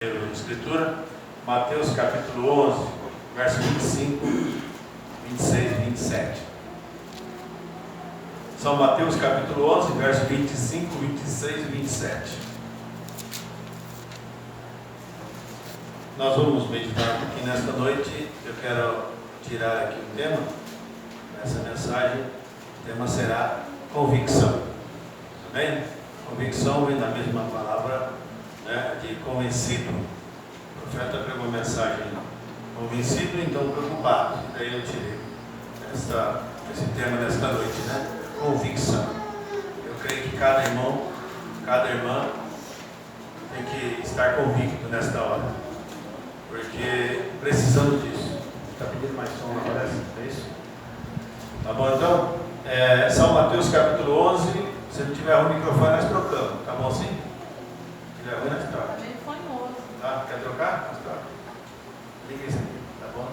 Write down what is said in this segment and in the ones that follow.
Escritura, Mateus capítulo 11, verso 25, 26 e 27. São Mateus capítulo 11, verso 25, 26 e 27. Nós vamos meditar aqui nesta noite. Eu quero tirar aqui um tema nessa mensagem. O tema será convicção. Amém? Convicção vem da mesma palavra, de convencido. O profeta pregou uma mensagem convencido, então preocupado. E daí eu tirei esse tema nesta noite, convicção. Eu creio que cada irmão, cada irmã tem que estar convicto nesta hora, porque precisamos disso. Está pedindo mais som agora? É isso? Tá bom, então? São Mateus capítulo 11. Se não tiver o microfone, nós trocamos. Tá bom assim? Se tiver ruim, nós trocamos. Tá? Quer trocar? Nós trocamos. Liga isso aqui, tá bom?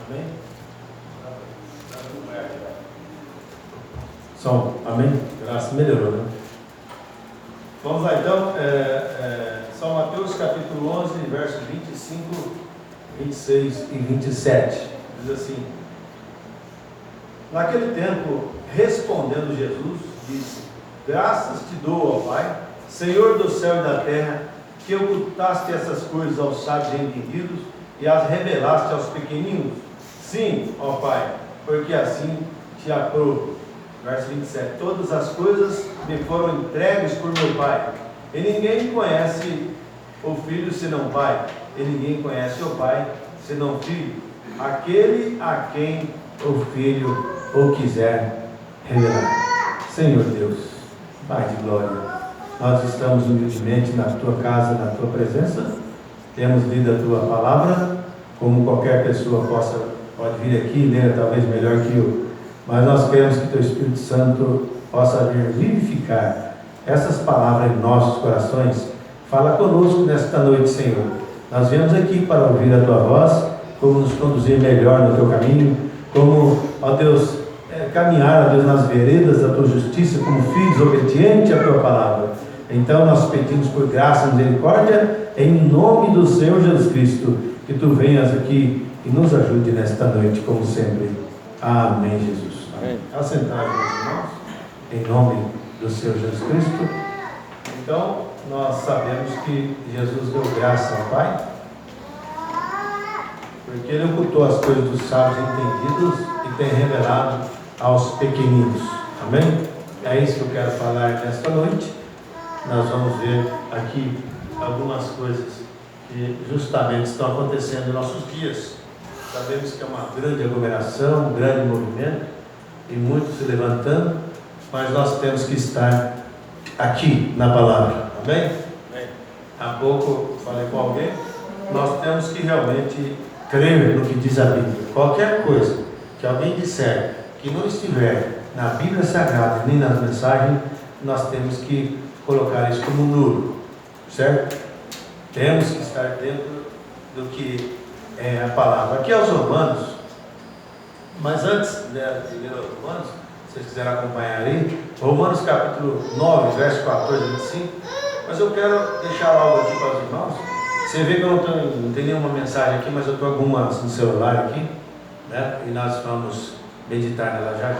Amém? Som, amém? Graças, melhorou, né? Vamos lá então, São Mateus capítulo 11, versos 25, 26 e 27. Diz assim: Naquele tempo, respondendo Jesus, disse: Graças te dou, ó Pai, Senhor do céu e da terra, que ocultaste essas coisas aos sábios e entendidos e as revelaste aos pequeninos. Sim, ó Pai, porque assim te aprovo. Verso 27. Todas as coisas me foram entregues por meu Pai, e ninguém conhece o Filho senão o Pai, e ninguém conhece o Pai senão o Filho, aquele a quem o Filho o quiser revelar. Senhor Deus, Pai de glória, nós estamos humildemente na tua casa, na tua presença, temos lido a tua palavra, como qualquer pessoa pode vir aqui e ler talvez melhor que eu, mas nós queremos que teu Espírito Santo possa vir vivificar essas palavras em nossos corações. Fala conosco nesta noite, Senhor. Nós viemos aqui para ouvir a tua voz, como nos conduzir melhor no teu caminho, como, ó Deus, caminhar, ó Deus, nas veredas da tua justiça, como filhos obedientes à tua palavra. Então nós pedimos por graça e misericórdia, em nome do Senhor Jesus Cristo, que tu venhas aqui e nos ajude nesta noite, como sempre. Amém, Jesus. Amém. Assentar, meus irmãos, em nome do Senhor Jesus Cristo. Então, nós sabemos que Jesus deu graça ao Pai, porque Ele ocultou as coisas dos sábios entendidos e tem revelado aos pequeninos. Amém? É isso que eu quero falar nesta noite. Nós vamos ver aqui algumas coisas que justamente estão acontecendo em nossos dias. Sabemos que é uma grande aglomeração, um grande movimento, e muitos se levantando, mas nós temos que estar aqui na palavra. Amém? Há pouco falei com alguém, nós temos que realmente crer no que diz a Bíblia. Qualquer coisa que alguém disser que não estiver na Bíblia Sagrada nem nas mensagens, nós temos que colocar isso como nulo, certo? Temos que estar dentro do que é a palavra. Aqui aos Romanos, mas antes de ler aos Romanos, se vocês quiserem acompanhar aí, Romanos capítulo 9, verso 14 e 25, mas eu quero deixar algo aqui para os irmãos. Você vê que eu não tenho nenhuma mensagem aqui, mas eu estou com algumas no celular aqui, e nós vamos meditar nela já.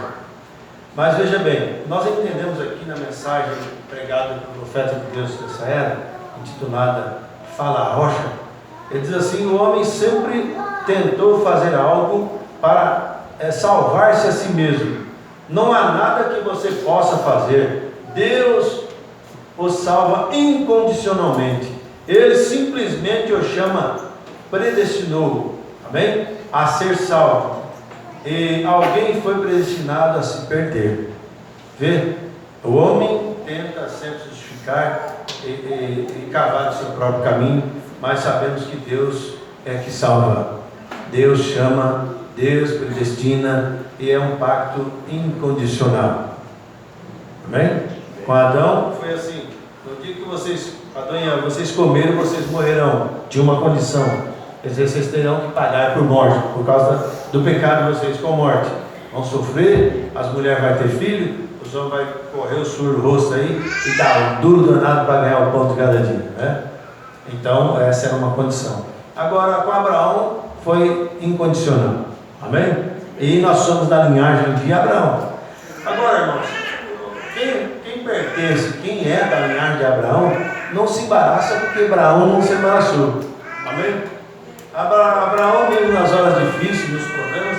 Mas veja bem, nós entendemos aqui na mensagem pregada pelo profeta de Deus dessa era, intitulada Fala a Rocha, ele diz assim: o homem sempre tentou fazer algo para salvar-se a si mesmo. Não há nada que você possa fazer. Deus o salva incondicionalmente. Ele simplesmente o chama, predestinou, amém? A ser salvo. E alguém foi predestinado a se perder. Vê? O homem tenta sempre justificar e cavar o seu próprio caminho, mas sabemos que Deus é que salva. Deus chama, Deus predestina, e é um pacto incondicional. Amém? Com Adão foi assim: no dia que Adão e Eva, vocês comeram, vocês morrerão. Tinha uma condição: quer dizer, vocês terão que pagar por morte, por causa do pecado de vocês com morte. Vão sofrer, as mulheres vão ter filho, os homens vão correr o suor do rosto aí e dar um duro danado para ganhar o pão de cada dia, né? Então, essa era uma condição. Agora, com Abraão, foi incondicional, amém? E nós somos da linhagem de Abraão. Agora, irmãos, quem pertence, quem é da linhagem de Abraão, não se embaraça porque Abraão não se embaraçou, amém? Abraão, mesmo nas horas difíceis, nos problemas,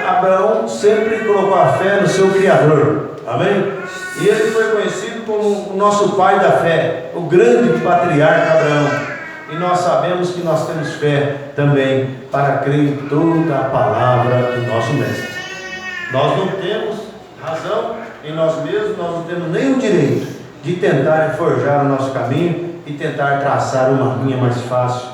Abraão sempre colocou a fé no seu Criador, amém? E ele foi conhecido como o nosso pai da fé, o grande patriarca Abraão. E nós sabemos que nós temos fé também para crer em toda a palavra do nosso mestre. Nós não temos razão em nós mesmos, nós não temos nem o direito de tentar forjar o nosso caminho e tentar traçar uma linha mais fácil,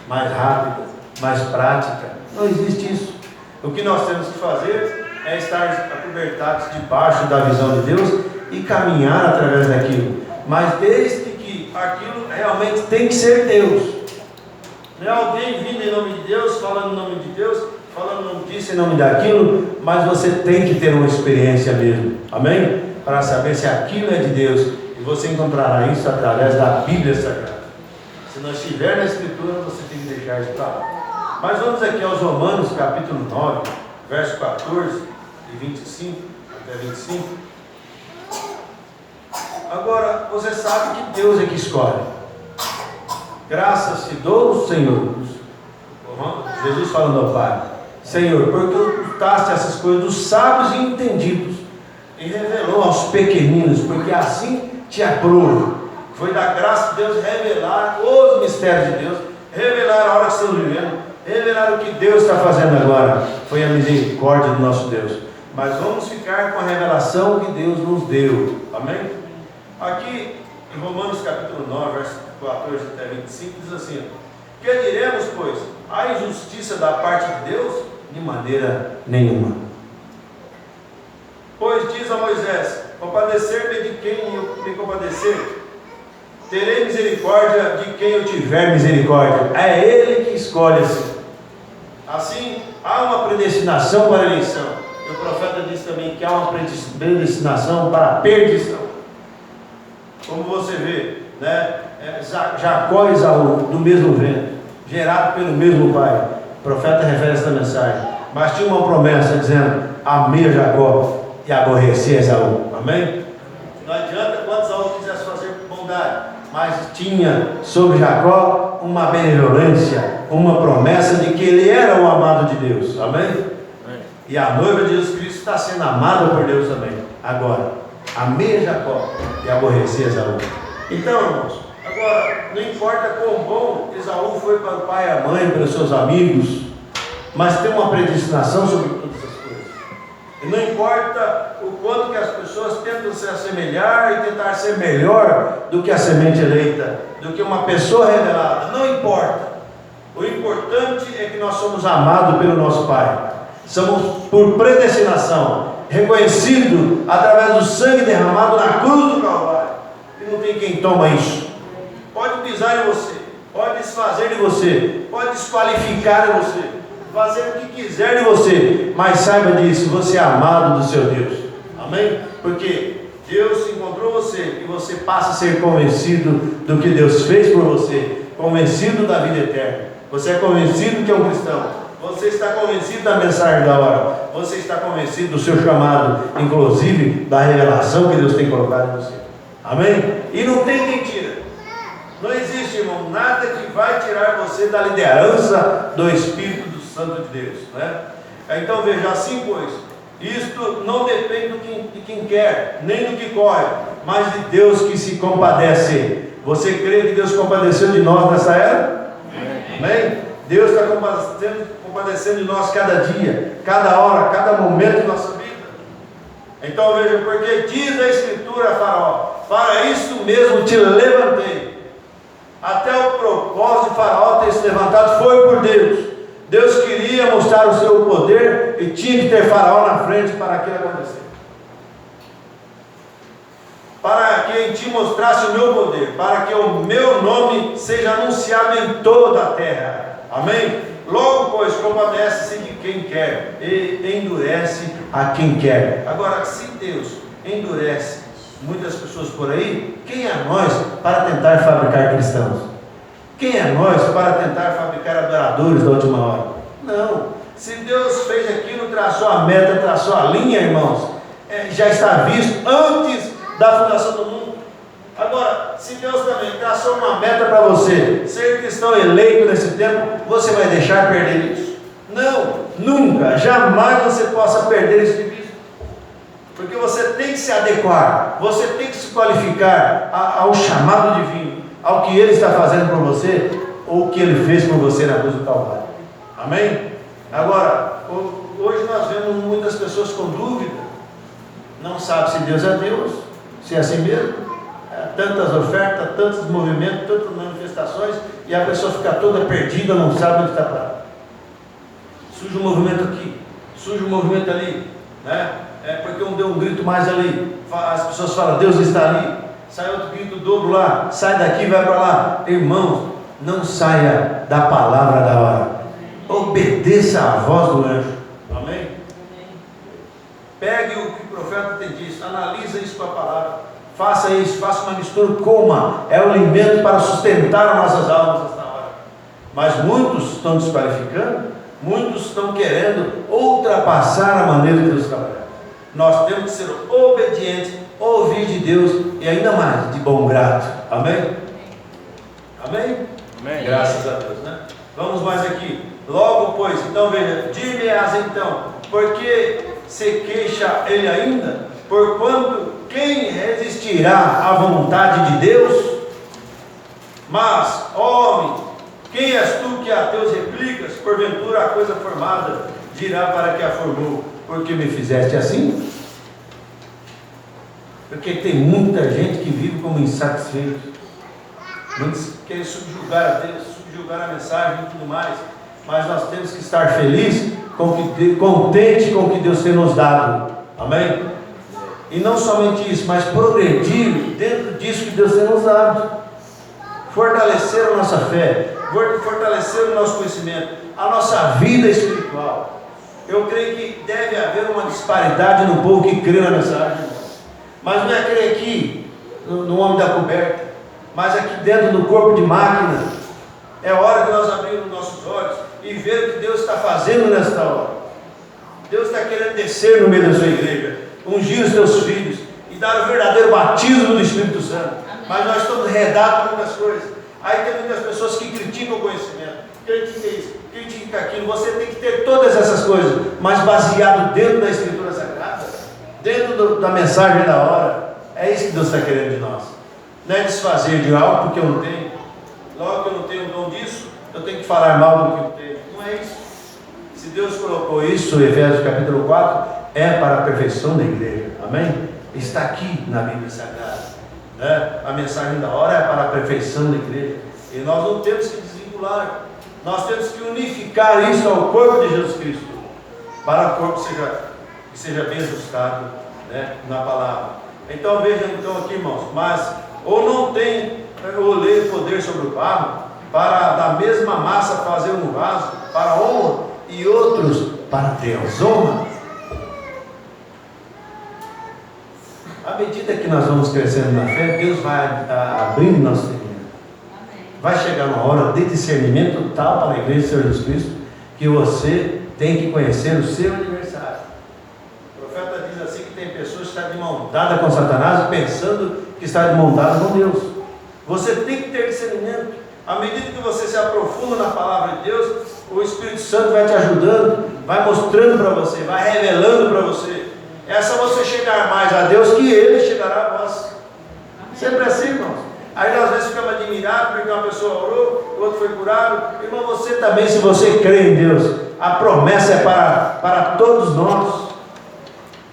mais rápida, mais prática. Não existe isso. O que nós temos que fazer é estar acobertados debaixo da visão de Deus e caminhar através daquilo, mas desde que aquilo realmente tem que ser Deus. Não é alguém vindo em nome de Deus, falando em nome de Deus, falando em nome disso, em nome daquilo, mas você tem que ter uma experiência mesmo, amém? Para saber se aquilo é de Deus, e você encontrará isso através da Bíblia Sagrada. Se não estiver na Escritura, você tem que deixar isso para lá. Mas vamos aqui aos Romanos, capítulo 9, verso 14 e 25 até 25. Agora, você sabe que Deus é que escolhe. Graças te dou, Senhor. Jesus falando ao Pai: Senhor, porque ocultaste essas coisas dos sábios e entendidos e revelou aos pequeninos, porque assim te aprovo. Foi da graça de Deus revelar os mistérios de Deus, revelar a hora que estamos vivendo, revelar o que Deus está fazendo agora. Foi a misericórdia do nosso Deus. Mas vamos ficar com a revelação que Deus nos deu, amém? Aqui em Romanos capítulo 9, verso 14 até 25, diz assim: que diremos, pois? Há injustiça da parte de Deus? De maneira nenhuma. Pois diz a Moisés: compadecer-me de quem eu me compadecer, terei misericórdia de quem eu tiver misericórdia. É Ele que escolhe assim. Assim, há uma predestinação para a eleição. E o profeta diz também que há uma predestinação para a perdição. Como você vê, né? Jacó e Esaú, do mesmo vento, gerado pelo mesmo pai. O profeta refere esta mensagem. Mas tinha uma promessa dizendo: amei Jacó e aborreci Esaú. Amém? Não adianta quando Esaú quisesse fazer bondade, mas tinha sobre Jacó uma benevolência, uma promessa de que ele era o amado de Deus. Amém? E a noiva de Jesus Cristo está sendo amada por Deus também. Agora, amei Jacó e aborreci Esaú. Então, irmãos, agora, não importa quão bom Esaú foi para o pai e a mãe, para os seus amigos, mas tem uma predestinação sobre todas essas coisas. E não importa o quanto que as pessoas tentam se assemelhar e tentar ser melhor do que a semente eleita, do que uma pessoa revelada, não importa. O importante é que nós somos amados pelo nosso Pai. Somos por predestinação, reconhecido através do sangue derramado na cruz do Calvário. E não tem quem toma isso. Pode pisar em você, pode desfazer de você, pode desqualificar em você, fazer o que quiser de você, mas saiba disso, você é amado do seu Deus. Amém? Porque Deus encontrou você e você passa a ser convencido do que Deus fez por você, convencido da vida eterna. Você é convencido que é um cristão. Você está convencido da mensagem da hora. Você está convencido do seu chamado, inclusive da revelação que Deus tem colocado em você. Amém? E não tem mentira. Não existe, irmão, nada que vai tirar você da liderança do Espírito do Santo de Deus, né? Então veja, assim pois, isto não depende de quem quer, nem do que corre, mas de Deus que se compadece. Você crê que Deus compadeceu de nós nessa era? Amém? Deus está compadecendo de nós cada dia, cada hora, cada momento de nossa vida. Então veja, porque diz a Escritura a Faraó: para isso mesmo te levantei. Até o propósito de Faraó ter se levantado foi por Deus. Deus queria mostrar o seu poder e tinha que ter Faraó na frente para aquilo acontecer. Para que em ti mostrasse o meu poder, para que o meu nome seja anunciado em toda a terra. Amém? Logo, pois, compadece-se de quem quer e endurece a quem quer. Agora, se Deus endurece muitas pessoas por aí, quem é nós para tentar fabricar cristãos? Quem é nós para tentar fabricar adoradores da última hora? Não. Se Deus fez aquilo, traçou a meta, traçou a linha, irmãos, já está visto antes da fundação do mundo. Agora, se Deus também traçou uma meta para você, ser cristão eleito nesse tempo, você vai deixar perder isso? Não, nunca, jamais você possa perder isso de vista. Porque você tem que se adequar, você tem que se qualificar ao chamado divino, ao que Ele está fazendo por você, ou o que Ele fez por você na cruz do Calvário. Amém? Agora, hoje nós vemos muitas pessoas com dúvida, não sabe se Deus é Deus, se é assim mesmo. Tantas ofertas, tantos movimentos, tantas manifestações, e a pessoa fica toda perdida, não sabe onde está parado. Surge um movimento aqui, surge um movimento ali, né? Porque um deu um grito mais ali, as pessoas falam, Deus está ali, sai outro grito dobro lá, sai daqui, vai para lá. Irmãos, não saia da palavra da hora, obedeça à voz do anjo. Amém? Pegue o que o profeta tem dito, analisa isso com a palavra. Faça isso, faça uma mistura, coma, é o alimento para sustentar as nossas almas nesta hora. Mas muitos estão desqualificando, muitos estão querendo ultrapassar a maneira de Deus trabalhar. Nós temos que ser obedientes, ouvir de Deus e ainda mais, de bom grado. Amém? Amém? Amém. Graças a Deus, né? Vamos mais aqui. Logo, pois, então veja, dir-me-ás então, porque se queixa ele ainda? Porquanto quem resistirá à vontade de Deus? Mas, homem, quem és tu que a Deus replicas? Porventura a coisa formada dirá para que a formou, porque me fizeste assim? Porque tem muita gente que vive como insatisfeito, muitos querem subjugar a Deus, subjugar a mensagem e tudo mais, mas nós temos que estar felizes, contente com o que Deus tem nos dado. Amém? E não somente isso, mas progredir dentro disso que Deus tem nos dado. Fortalecer a nossa fé, fortalecer o nosso conhecimento, a nossa vida espiritual. Eu creio que deve haver uma disparidade no povo que crê na mensagem. Mas não é crer aqui, no homem da coberta, mas aqui dentro do corpo de máquina. É hora de nós abrirmos nossos olhos e ver o que Deus está fazendo nesta hora. Deus está querendo descer no meio da sua igreja, ungir os teus filhos e dar o verdadeiro batismo do Espírito Santo. Mas nós estamos redados com muitas coisas. Aí tem muitas pessoas que criticam o conhecimento, critica isso, critica aquilo. Você tem que ter todas essas coisas, mas baseado dentro da Escritura Sagrada, dentro da mensagem da hora. É isso que Deus está querendo de nós. Não é desfazer de algo porque eu não tenho. Logo que eu não tenho o dom disso, eu tenho que falar mal do que eu tenho. Não é isso. Se Deus colocou isso, Efésios capítulo 4, é para a perfeição da igreja. Amém? Está aqui na Bíblia Sagrada, né? A mensagem da hora é para a perfeição da igreja. E nós não temos que desvincular. Nós temos que unificar isso ao corpo de Jesus Cristo, para o corpo seja bem ajustado, né, na palavra. Então vejam então aqui, irmãos, mas ou não tem o lei poder sobre o barro, para da mesma massa fazer um vaso para honra e outros para Deus. Honra. À medida que nós vamos crescendo na fé, Deus vai abrindo nosso entendimento. Vai chegar uma hora de discernimento tal para a igreja do Senhor Jesus Cristo, que você tem que conhecer o seu aniversário. O profeta diz assim que tem pessoas que estão de mão dada com Satanás, pensando que está de mão dada com Deus. Você tem que ter discernimento. À medida que você se aprofunda na palavra de Deus, o Espírito Santo vai te ajudando, vai mostrando para você, vai revelando para você. É só você chegar mais a Deus que Ele chegará a vós. Sempre assim, irmãos. Aí nós às vezes ficamos admirados porque uma pessoa orou, o outro foi curado. Irmão, você também, se você crê em Deus, a promessa é para todos nós.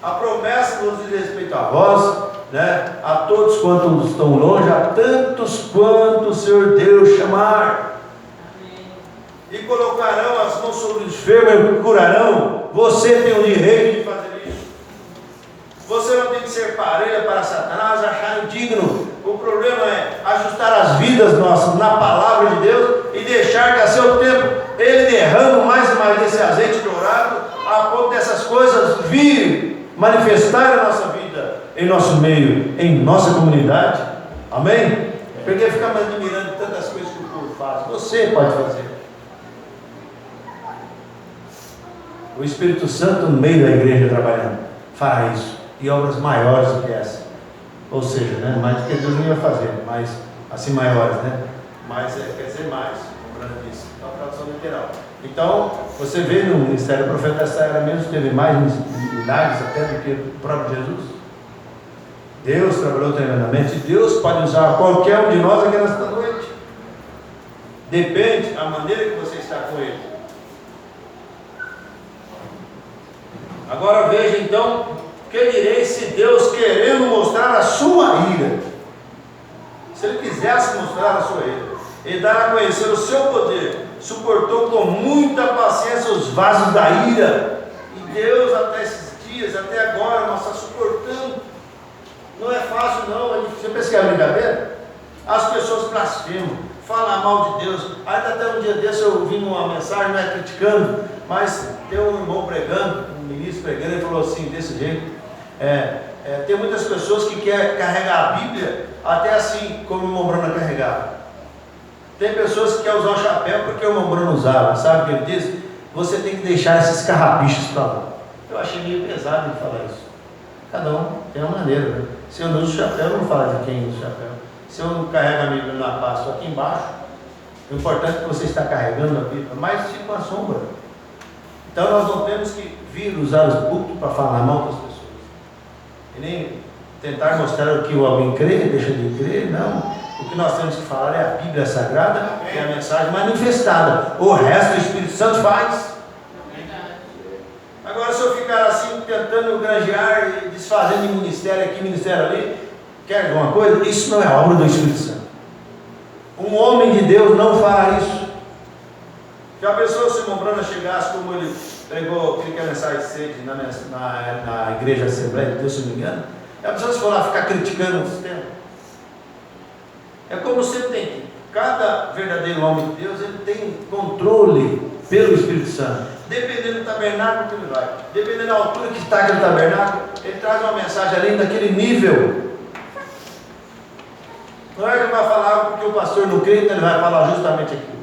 A promessa nos diz respeito a vós, né? A todos quantos estão longe, a tantos quanto o Senhor Deus chamar. E colocarão as mãos sobre os enfermos e curarão. Você tem o direito de fazer isso. Você não tem que ser parelha para Satanás, achar indigno. O problema é ajustar as vidas nossas na palavra de Deus e deixar que a seu tempo Ele derrama mais e mais desse azeite dourado, a ponto dessas coisas vir manifestar a nossa vida, em nosso meio, em nossa comunidade. Amém? Porque ficamos admirando tantas coisas que o povo faz. Você pode fazer. O Espírito Santo no meio da igreja trabalhando fará isso, e obras maiores do que essa. Ou seja, né, mais do que Deus não ia fazer, mas assim maiores, né? Mais quer dizer mais, lembrando disso. Então, a tradução literal. Então, você vê no ministério do profeta dessa era mesmo, teve mais milagres até do que o próprio Jesus. Deus trabalhou tremendamente. Deus pode usar qualquer um de nós aqui nesta noite. Depende da maneira que você está com Ele. Agora veja então, que direi se Deus, querendo mostrar a sua ira, se Ele quisesse mostrar a sua ira, Ele dará a conhecer o seu poder, suportou com muita paciência os vasos da ira. E Deus até esses dias, até agora, nós está suportando. Não é fácil não. Você pensa que é brincadeira? As pessoas blasfemam, falam mal de Deus. Ainda até um dia desse eu vi uma mensagem, não é criticando, mas tem um irmão pregando, um ministro pregando, ele falou assim, desse jeito, tem muitas pessoas que querem carregar a Bíblia até assim, como o irmão Bruno carregava. Tem pessoas que querem usar o chapéu porque o irmão Bruno usava. Sabe o que ele diz? Você tem que deixar esses carrapichos para lá. Eu achei meio pesado ele falar isso. Cada um tem uma maneira, né? Se eu não uso o chapéu, eu não falo de quem usa o chapéu. Se eu não carrego a Bíblia na pasta aqui embaixo, o importante é que você está carregando a Bíblia, mas fica uma sombra. Então nós não temos que vir usar os púlpitos para falar mal das pessoas. E nem tentar mostrar o que alguém crê, deixa de crer, não. O que nós temos que falar é a Bíblia Sagrada, que é a mensagem manifestada. O resto o Espírito Santo faz. Agora, se eu ficar assim, tentando granjear e desfazendo de ministério aqui, ministério ali, quer alguma coisa? Isso não é obra do Espírito Santo. Um homem de Deus não fará isso. Já pensou se o irmão Brana chegasse, como ele pregou aquele mensagem de sede na igreja Assembleia de Deus, se não me engano? Já pensou se for lá ficar criticando o sistema? É como sempre tem que, cada verdadeiro homem de Deus, ele tem controle pelo Espírito Santo. Dependendo do tabernáculo que ele vai, dependendo da altura que está aquele tabernáculo, ele traz uma mensagem ali daquele nível. Não é que ele vai falar porque o pastor não crê, então ele vai falar justamente aquilo.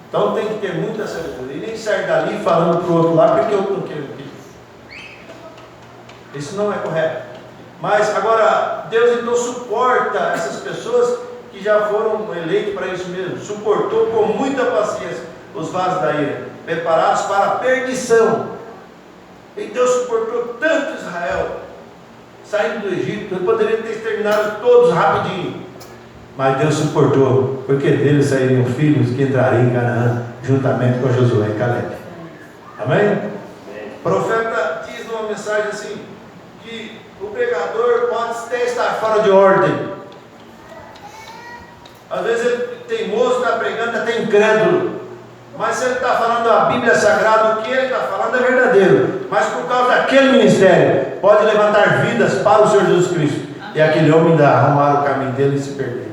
Então tem que ter muita sabedoria, e nem sair dali falando para o outro lado porque eu não quero aquilo. Isso não é correto. Mas agora, Deus então suporta essas pessoas que já foram eleitos para isso mesmo. Suportou com muita paciência os vasos da ira, preparados para a perdição. E Deus suportou tanto Israel, saindo do Egito. Ele poderia ter exterminado todos rapidinho, mas Deus suportou, porque deles sairiam filhos que entrariam em Canaã, juntamente com Josué e Caleb. Amém? O profeta diz numa mensagem assim, que o pregador pode até estar fora de ordem. Às vezes ele teimoso, está pregando, até incrédulo. Mas se ele está falando da Bíblia Sagrada, o que ele está falando é verdadeiro. Mas por causa daquele ministério, pode levantar vidas para o Senhor Jesus Cristo. E aquele homem ainda arrumar o caminho dele e se perder.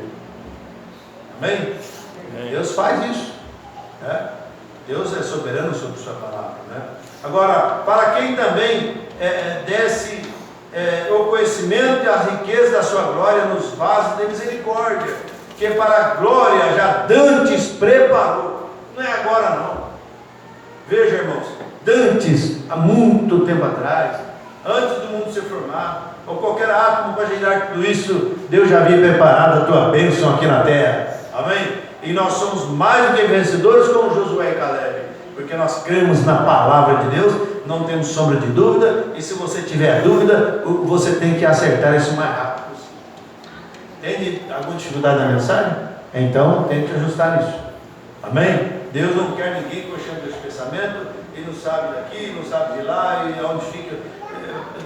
Amém? Deus faz isso. Né? Deus é soberano sobre sua palavra. Né? Agora, para quem também desce o conhecimento e a riqueza da sua glória nos vasos de misericórdia, que para a glória já dantes preparou. Não é agora não. Veja, irmãos, dantes, há muito tempo atrás, antes do mundo ser formado, ou qualquer átomo para gerar tudo isso, Deus já havia preparado a tua bênção aqui na terra. Amém? E nós somos mais do que vencedores como Josué e Caleb, porque nós cremos na palavra de Deus, não temos sombra de dúvida, e se você tiver dúvida, você tem que acertar isso o mais rápido possível. Tem alguma dificuldade na mensagem? Então tem que ajustar isso. Amém? Deus não quer ninguém coxando esse pensamento, e não sabe daqui, não sabe de lá, e onde fica,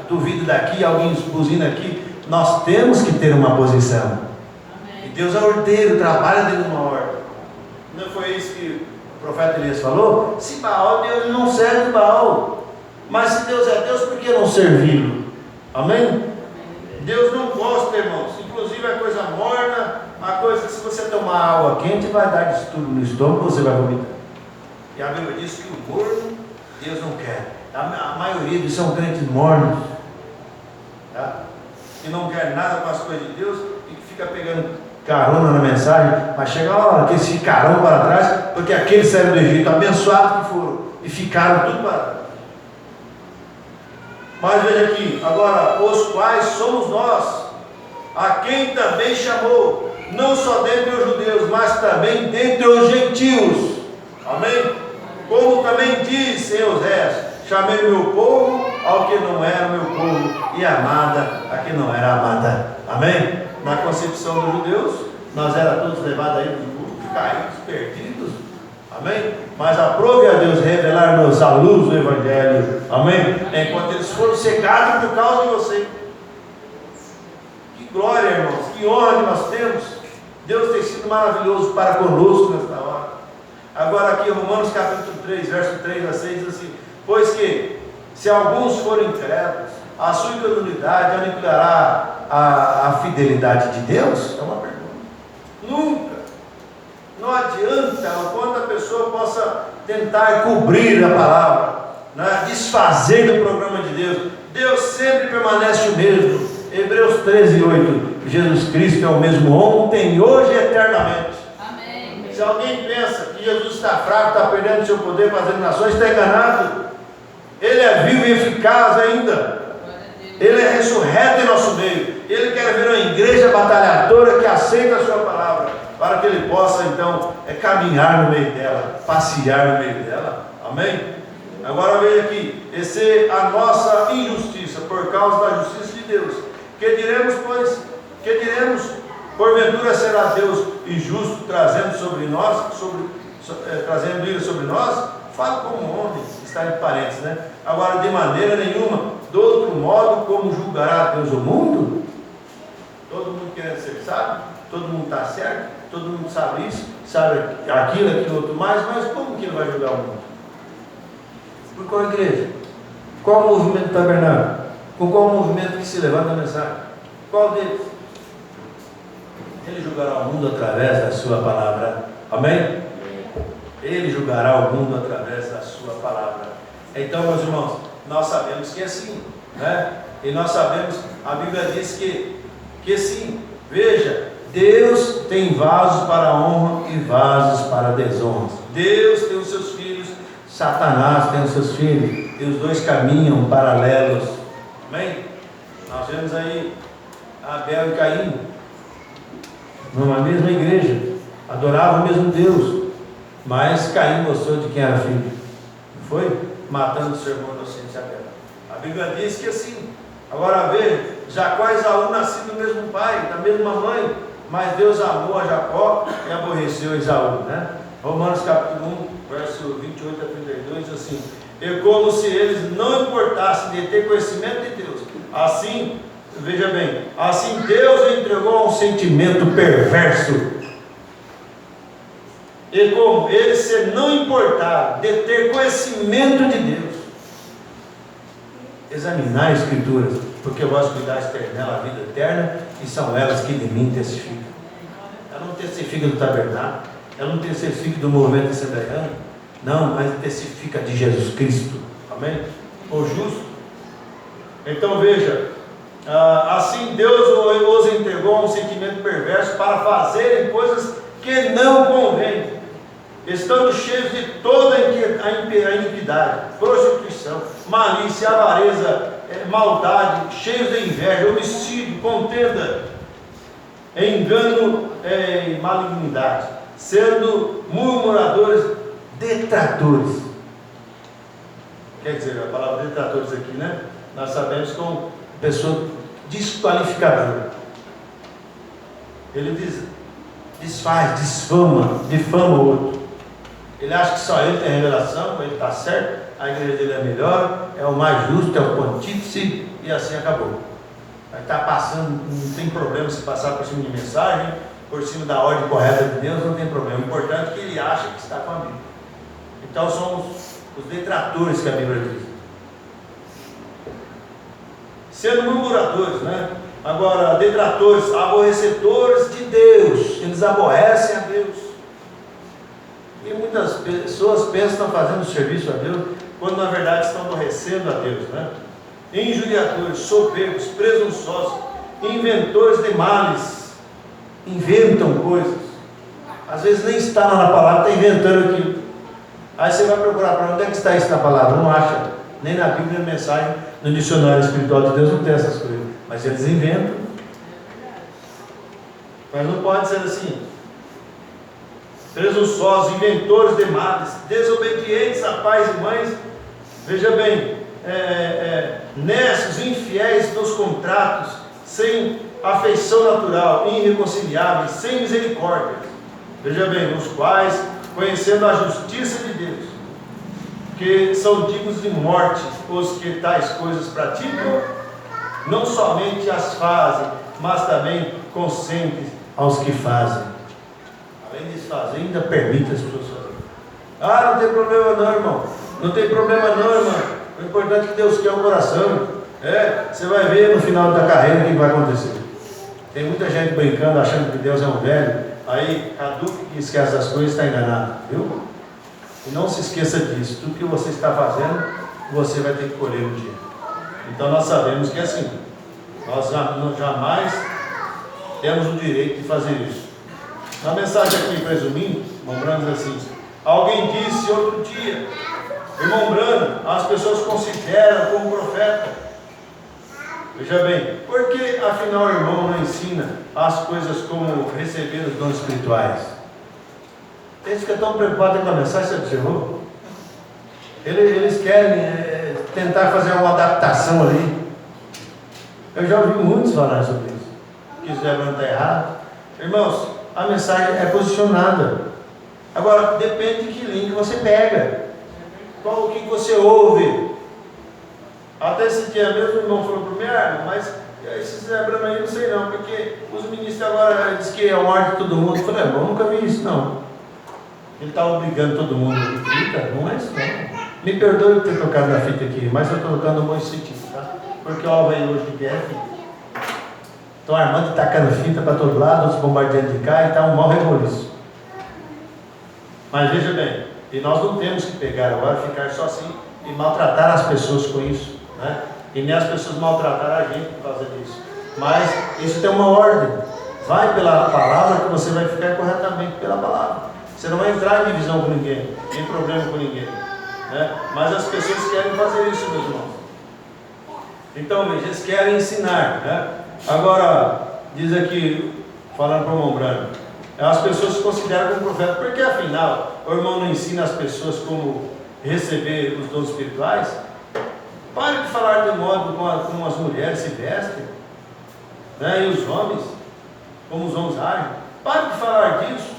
duvido daqui, alguém buzina aqui. Nós temos que ter uma posição. E Deus é ordeiro, trabalha dentro de uma ordem. Não foi isso que o profeta Elias falou? Se Baal, Deus não serve Baal. Mas se Deus é Deus, por que não servi-lo? Amém? Deus não gosta, irmãos. Inclusive a coisa morna, a coisa que se você tomar água quente vai dar distúrbio no estômago, você vai vomitar. E a Bíblia diz que o morno Deus não quer. A maioria deles são crentes mornos, tá? Que não quer nada com as coisas de Deus e que fica pegando carona na mensagem, mas chega uma hora que eles ficarão para trás, porque aqueles saíram do Egito abençoados que foram e ficaram tudo para trás. Mas veja aqui, agora, os quais somos nós, a quem também chamou, não só dentre os judeus, mas também dentre os gentios. Amém? Como também diz em Oséias: chamei o meu povo ao que não era meu povo, e amada a que não era amada. Amém? Na concepção dos judeus, nós éramos todos levados aí para o mundo, caídos, perdidos. Amém? Mas aprove a Deus revelar-nos a luz do Evangelho. Amém? Enquanto eles foram cegados por causa de você. Que glória, irmãos, que honra que nós temos. Deus tem sido maravilhoso para conosco nesta hora. Agora aqui Romanos capítulo 3, verso 3 a 6 diz assim: pois que, se alguns forem incrédulos, a sua incredulidade aniquilará a fidelidade de Deus? É uma pergunta. Nunca. Não adianta o quanto a pessoa possa tentar cobrir a palavra, né? Desfazer do programa de Deus. Deus sempre permanece o mesmo. Hebreus 13, 8. Jesus Cristo é o mesmo ontem, hoje e eternamente. Amém. Se alguém pensa que Jesus está fraco, está perdendo seu poder para as nações, está enganado. Ele é vivo e eficaz ainda. Ele é ressurreto em nosso meio. Ele quer ver uma igreja batalhadora que aceita a sua palavra, para que ele possa então caminhar no meio dela, passear no meio dela. Amém? Agora veja aqui: essa é a nossa injustiça, por causa da justiça de Deus. Que diremos, pois? Que diremos? Porventura será Deus injusto, trazendo sobre nós, trazendo ira sobre nós? Fala como homem, está entre parênteses, né? Agora, de maneira nenhuma, de outro modo, como julgará Deus o mundo? Todo mundo querendo ser sábio, todo mundo está certo, todo mundo sabe isso, sabe aquilo, outro mais, mas como que ele vai julgar o mundo? Por qual igreja? Qual o movimento tabernáculo? Com qual movimento que se levanta a mensagem? Qual deles? Ele julgará o mundo através da sua palavra. Amém? Ele julgará o mundo através da sua palavra. Então, meus irmãos, nós sabemos que é assim, né? E nós sabemos, a Bíblia diz que sim. Veja, Deus tem vasos para honra e vasos para desonra. Deus tem os seus filhos, Satanás tem os seus filhos, e os dois caminham paralelos. Amém? Nós vemos aí Abel e Caim numa mesma igreja, adoravam o mesmo Deus, mas Caim mostrou de quem era filho, não foi? Matando o seu irmão inocente Abel. A Bíblia diz que assim. Agora veja, Jacó e Esaú nascido do mesmo pai, da mesma mãe, mas Deus amou a Jacó e aborreceu Esaú, né? Romanos capítulo 1, verso 28 a 32 diz assim: e como se eles não importassem de ter conhecimento de Deus, assim, veja bem, assim Deus entregou a um sentimento perverso. E como eles se não importaram de ter conhecimento de Deus, examinar as Escrituras, porque o vosso cuidado tem nela a vida eterna, e são elas que de mim testificam. Ela não testifica do tabernáculo, ela não testifica do movimento assembleiano, não, mas testifica de Jesus Cristo. Amém? O justo. Então veja, assim Deus os entregou a um sentimento perverso para fazerem coisas que não convêm, estando cheios de toda a iniquidade, prostituição, malícia, avareza, maldade, cheios de inveja, homicídio, contenda, engano e malignidade, sendo murmuradores, detratores. Quer dizer, a palavra detratores aqui, né? Nós sabemos que é uma pessoa desqualificadora. Ele desfaz, difama o outro. Ele acha que só ele tem revelação, ele está certo, a igreja dele é melhor, é o mais justo, é o pontífice, e assim acabou. Vai estar passando, não tem problema se passar por cima de mensagem, por cima da ordem correta de Deus, não tem problema. O importante é que ele acha que está com a Bíblia. Então são os detratores que a Bíblia diz. Sendo murmuradores, né? Agora, detratores, aborrecedores de Deus, eles aborrecem a Deus. E muitas pessoas pensam que estão fazendo serviço a Deus, quando na verdade estão aborrecendo a Deus, né? Injuriadores, soberbos, presunçosos, inventores de males, inventam coisas, às vezes nem está lá na palavra, está inventando aquilo. Aí você vai procurar para onde é que está isso na palavra, não acha, nem na Bíblia, na mensagem, no dicionário espiritual de Deus não tem essas coisas, mas eles inventam. Mas não pode ser assim. Presunçosos, inventores de males, desobedientes a pais e mães, veja bem, nesses infiéis nos contratos, sem afeição natural, irreconciliáveis, sem misericórdia, veja bem, os quais, conhecendo a justiça de Deus, que são dignos de morte os que tais coisas praticam, não somente as fazem, mas também consentem aos que fazem. Além de fazer, ainda permite as pessoas fazerem. Não tem problema não, irmão. Não tem problema não, irmão. O importante é que Deus quer o coração. Você vai ver no final da carreira o que vai acontecer. Tem muita gente brincando, achando que Deus é um velho. Aí, caduco que esquece das coisas, está enganado. Viu? E não se esqueça disso. Tudo que você está fazendo, você vai ter que colher um dia. Então nós sabemos que é assim. Nós jamais temos o direito de fazer isso. Na mensagem aqui, presumindo, irmão Brano diz assim: alguém disse outro dia, irmão Brano, as pessoas consideram como profeta. Veja bem, por que afinal o irmão não ensina as coisas como receber os dons espirituais? Eles ficam tão preocupados com a mensagem, você observou? Eles querem tentar fazer uma adaptação ali. Eu já ouvi muitos falar sobre isso. Quiser não está errado. Irmãos, a mensagem é posicionada. Agora, depende de que link você pega. O que você ouve. Até esse dia mesmo o irmão falou para mim, mas esses lembrando aí, não sei não, porque os ministros agora dizem que é a morte de todo mundo. Eu falei, eu nunca vi isso não. Ele estava obrigando todo mundo a fita, não é isso não. Me perdoe por ter tocado na fita aqui, mas eu estou tocando no bom sentido, tá? Porque o alvo aí hoje de guerra é fita. Estão armando e tacando fita para todo lado, outros bombardeando de cá e está um mau reboliço. Mas veja bem, e nós não temos que pegar agora, ficar só assim e maltratar as pessoas com isso, né? E nem as pessoas maltratar a gente por causa disso. Mas isso tem uma ordem. Vai pela palavra que você vai ficar corretamente pela palavra. Você não vai entrar em divisão com ninguém, em problema com ninguém, né? Mas as pessoas querem fazer isso, meus irmãos. Então, eles querem ensinar, né? Agora, diz aqui, falando para o irmão Brano, as pessoas se consideram como profeta, porque afinal, o irmão não ensina as pessoas como receber os dons espirituais? Pare de falar de modo como as mulheres se vestem, né? E os homens, como os homens agem. Pare de falar disso.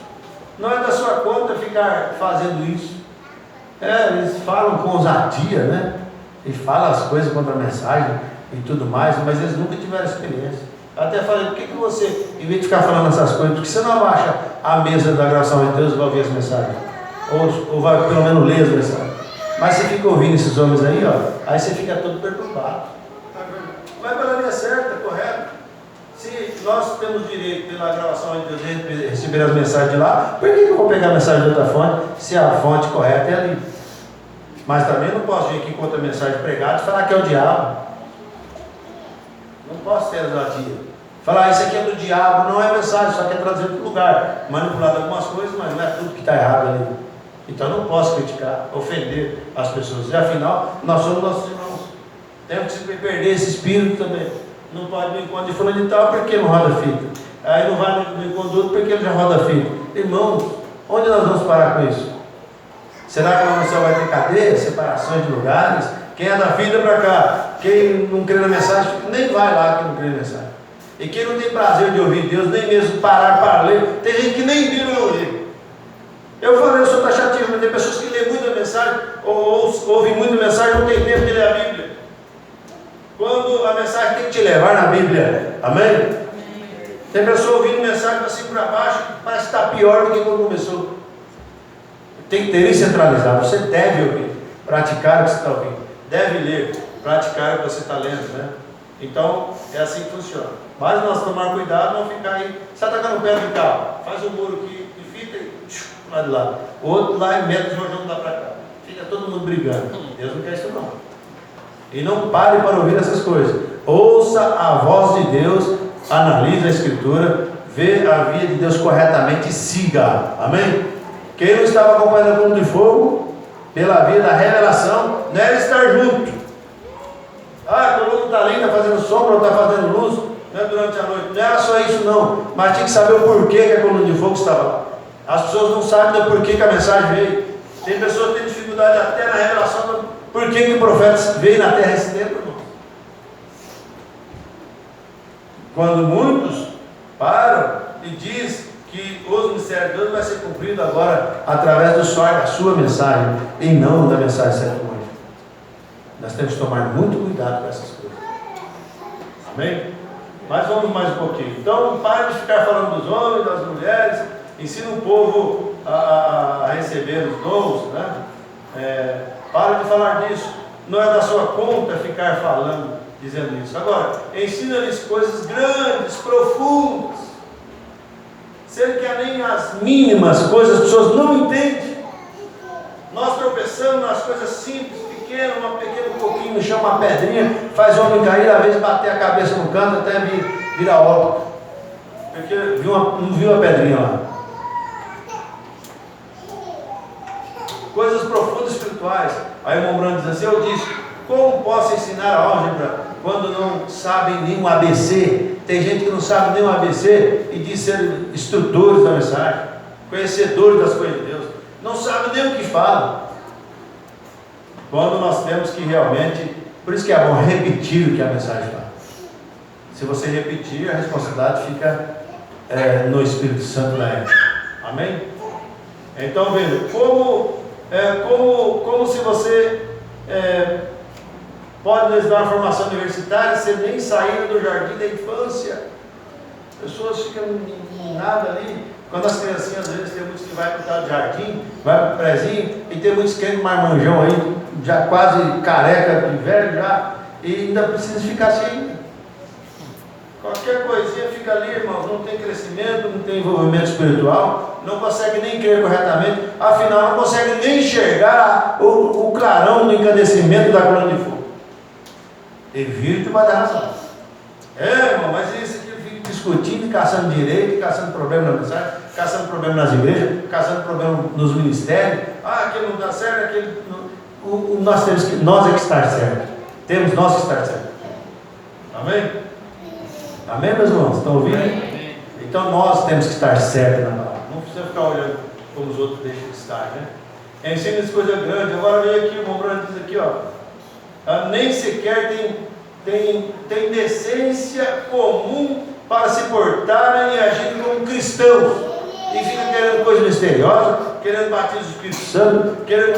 Não é da sua conta ficar fazendo isso. Eles falam com ousadia, né? E falam as coisas contra a mensagem e tudo mais, mas eles nunca tiveram experiência. Eu até falei, por que você, em vez de ficar falando essas coisas, por que você não abaixa a mesa da gravação de Deus e vai ouvir as mensagens? Ou vai pelo menos ler as mensagens? Mas você fica ouvindo esses homens aí, ó, aí você fica todo perturbado. Vai pela linha certa, correto? Se nós temos direito pela gravação de Deus de receber as mensagens de lá, por que eu vou pegar a mensagem de outra fonte, se a fonte correta é ali? Mas também não posso vir aqui com outra mensagem pregada e falar que é o diabo. Não posso ter ousadia. Falar, isso aqui é do diabo, não é mensagem, só quer trazer para o lugar. Manipulado algumas coisas, mas não é tudo que está errado ali. Então não posso criticar, ofender as pessoas. E afinal, nós somos nossos irmãos. Temos que perder esse espírito também. Não pode no encontro de fulano de tal, porque não roda fita. Aí não vai no encontro do outro, porque ele já roda fita. Irmãos, onde nós vamos parar com isso? Será que lá no céu vai ter cadeia, separações de lugares? Quem é da fita para cá? Quem não crê na mensagem, nem vai lá quem não crê na mensagem. E quem não tem prazer de ouvir Deus, nem mesmo parar para ler, tem gente que nem Bíblia não lê. Eu falei, eu sou taxativo, mas tem pessoas que lêem muita mensagem, ou ouvem muita mensagem, não tem tempo de ler a Bíblia. Quando a mensagem tem que te levar na Bíblia, amém? Tem pessoa ouvindo mensagem assim para baixo, parece que está pior do que quando começou. Tem que ter isso centralizado. Você deve ouvir, praticar o que você está ouvindo, deve ler, praticar o que você está lendo, né? Então, é assim que funciona. Mas nós tomar cuidado, não ficar aí, você está tacando o pé do carro, faz um muro aqui de fita e lá de lá. O outro lá e mete o Jordão lá para cá. Fica todo mundo brigando. Deus não quer isso não. E não pare para ouvir essas coisas. Ouça a voz de Deus, analise a Escritura, vê a via de Deus corretamente e siga. Amém? Quem não estava acompanhando o culto de fogo, pela via da revelação, não era estar junto. Ah, todo mundo está ali, está fazendo sombra ou está fazendo luz, né, durante a noite. Não era só isso não, mas tinha que saber o porquê que a coluna de fogo estava lá. As pessoas não sabem do porquê que a mensagem veio. Tem pessoas que têm dificuldade até na revelação do porquê que o profeta veio na terra esse tempo, irmão. Quando muitos param e diz que os mistérios de Deus vai ser cumprido agora através da sua mensagem e não da mensagem de certo anjo. Nós temos que tomar muito cuidado com essas coisas. Amém? Mas vamos mais um pouquinho. Então, pare de ficar falando dos homens, das mulheres, ensina o povo a receber os dons, né? Pare de falar disso. Não é da sua conta ficar falando, dizendo isso. Agora, ensina-lhes coisas grandes, profundas, sendo que nem as mínimas coisas as pessoas não entendem. Nós tropeçamos nas coisas simples, pequenas, um pequeno pouquinho no chão, uma pedrinha, faz o homem cair, às vezes bater a cabeça no canto, até virar óbito, porque não viu a pedrinha lá. Coisas profundas espirituais. Aí o irmão Branco diz assim: eu disse, como posso ensinar a álgebra quando não sabem nem um ABC? Tem gente que não sabe nem um ABC e diz ser instrutores da mensagem, conhecedores das coisas de Deus, não sabe nem o que fala. Quando nós temos que realmente, por isso que é bom repetir o que a mensagem fala. Se você repetir, a responsabilidade fica no Espírito Santo da época. Amém? Então veja, como se você pode nos dar uma formação universitária sem nem sair do jardim da infância. Pessoas ficam em nada ali. Quando as criancinhas, às vezes, tem muitos que vai para o tal de jardim, vai para o prezinho, e tem muitos que querem marmanjão aí, já quase careca de velho já, e ainda precisa ficar assim. Qualquer coisinha fica ali, irmãos, não tem crescimento, não tem envolvimento espiritual, não consegue nem crer corretamente, afinal não consegue nem enxergar o clarão do encandecimento da coluna de fogo. Evite uma da razão. Irmão, mas isso aqui fica discutindo, caçando direito, caçando problema na mensagem, caçando problema nas igrejas, caçando problema nos ministérios. Aquele não dá certo, aquele não... nós é que estar certo. Temos nós que estar certo. Amém? Amém, meus irmãos? Estão ouvindo? Amém. Então nós temos que estar certos na palavra. Não precisa ficar olhando como os outros deixam de estar, né? Ensina as coisas grandes. Agora vem aqui, o irmão Bruno diz aqui, nem sequer tem decência comum para se portarem e agirem como cristãos. E fica querendo coisa misteriosa, querendo batismo do Espírito Santo, querendo